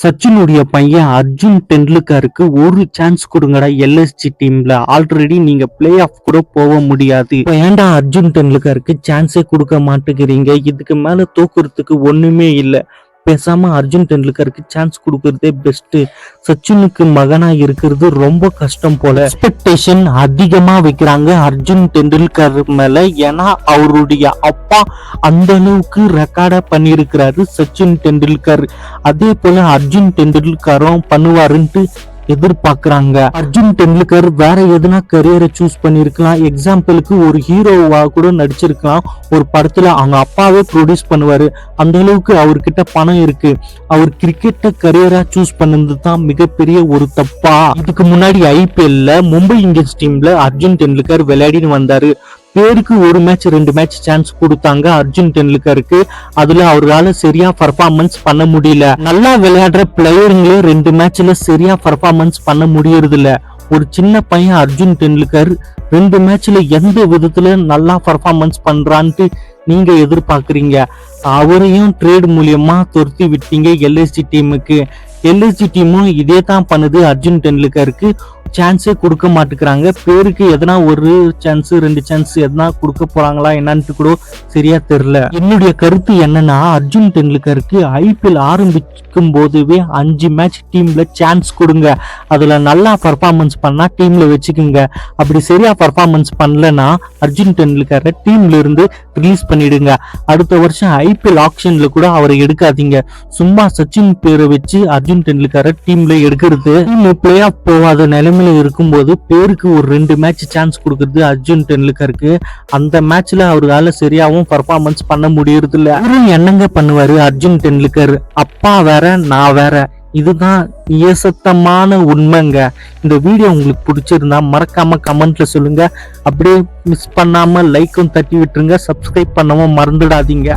சச்சினுடைய பையன் அர்ஜுன் டெண்டுல்கருக்கு ஒரு chance கொடுங்கடா LSG டீம்ல. ஆல்ரெடி நீங்க பிளே ஆஃப் கூட போக முடியாது. இப்ப ஏன்டா அர்ஜுன் டெண்டுல்கருக்கு சான்ஸே கொடுக்க மாட்டேங்கிறீங்க? இதுக்கு மேல தோக்குறதுக்கு ஒண்ணுமே இல்ல. பேசாம அர்ஜுன் டெண்டுல்கருக்கு சான்ஸ் கொடுக்கறதே பெஸ்ட். சச்சினுக்கு மகனா இருக்கிறது ரொம்ப கஷ்டம் போல. எக்ஸ்பெக்டேஷன் அதிகமா வைக்கிறாங்க அர்ஜுன் டெண்டுல்கர் மேல. ஏன்னா அவருடைய அப்பா அந்த அளவுக்கு ரெக்கார்டா பண்ணியிருக்கிறாரு சச்சின் டெண்டுல்கர். அதே போல அர்ஜுன் டெண்டுல்கரும் பண்ணுவாருன்ட்டு எதிர்பார்க்கிறாங்க. அர்ஜுன் டெண்டுல்கர் வேற எதுனா கரியரை சூஸ் பண்ணிருக்கலாம். எக்ஸாம்பிளுக்கு ஒரு ஹீரோவா கூட நடிச்சிருக்கலாம். ஒரு படத்துல அவங்க அப்பாவே ப்ரொடியூஸ் பண்ணுவாரு. அந்த அளவுக்கு அவர்கிட்ட பணம் இருக்கு. அவர் கிரிக்கெட்ட கரியரா சூஸ் பண்ணது தான் மிகப்பெரிய ஒரு தப்பா. இதுக்கு முன்னாடி ஐபிஎல்ல மும்பை இந்தியன்ஸ் டீம்ல அர்ஜுன் டெண்டுல்கர் விளையாடின்னு வந்தாரு. பேருக்கு ஒரு மேட்ச் 2 மேட்ச் சான்ஸ் கொடுத்தாங்க அர்ஜுன் டெண்டுல்கருக்கு. அதுல அவரால் சரியா பர்ஃபார்மன்ஸ் பண்ண முடியல. நல்லா விளையாடுற பிளேயருங்களே 2 மேட்ச்ல சரியா பர்ஃபார்மன்ஸ் பண்ண முடியறது இல்ல. ஒரு சின்ன பையன் அர்ஜுன் டெண்டுல்கர் 2 மேட்ச்ல எந்த விதத்துல நல்லா பர்ஃபார்மன்ஸ் பண்றான்ட்டு நீங்க எதிர்பார்க்கறீங்க? அவரையும் ட்ரேட் மூலியமா துரத்தி விட்டீங்க எல்எஸ்ஜி டீமுக்கு. எல்எஸ்ஜி டீமும் இதே தான் பண்ணுது. அர்ஜுன் டெண்டுல்கருக்கு சான்ஸே கொடுக்க மாட்டேங்கிறாங்க. பேருக்கு எதனா ஒரு சான்ஸ் 2 சான்ஸ் எதனா கொடுக்க போறாங்களா என்னன்னு கூட சரியா தெரியல. என்னுடைய கருத்து என்னன்னா, அர்ஜுன் டெண்டுல்கருக்கு ஐபிஎல் ஆரம்பிக்கும் போதுவே 5 மேட்ச் டீம்ல சான்ஸ் கொடுங்க. அதுல நல்லா பர்ஃபார்மன்ஸ் பண்ணா டீம்ல வச்சுக்குங்க. அப்படி சரியா பர்ஃபார்மன்ஸ் பண்ணலன்னா அர்ஜுன் டெண்டுல்கரை டீம்ல இருந்து ரிலீஸ் பண்ணிடுங்க. அடுத்த வருஷம் ஐபிஎல் ஆக்ஷன்ல கூட அவரை எடுக்காதீங்க. சும்மா சச்சின் பேரை வச்சு அர்ஜுன் டெண்டுல்கரை டீம்ல எடுக்கிறது. டீம் பிளே ஆஃப் போகாத நிலைமையில இருக்கும்போது பேருக்கு ஒரு 2 மேட்ச் சான்ஸ் கொடுக்கறது அர்ஜுன் டெண்டுல்கருக்கு. அந்த மேட்ச்ல அவரால சரியாவும் பர்ஃபார்மன்ஸ் பண்ண முடியறது இல்ல. அவரும் என்னங்க பண்ணுவாரு அர்ஜுன் டெண்டுல்கர்? அப்பா வேற நான் வேற. இதுதான் இயசத்தமான உண்மைங்க. இந்த வீடியோ உங்களுக்கு பிடிச்சிருந்தா மறக்காம கமெண்ட்ல சொல்லுங்க. அப்படியே மிஸ் பண்ணாம லைக்கும் தட்டி விட்டுருங்க. சப்ஸ்கிரைப் பண்ணவும் மறந்துடாதீங்க.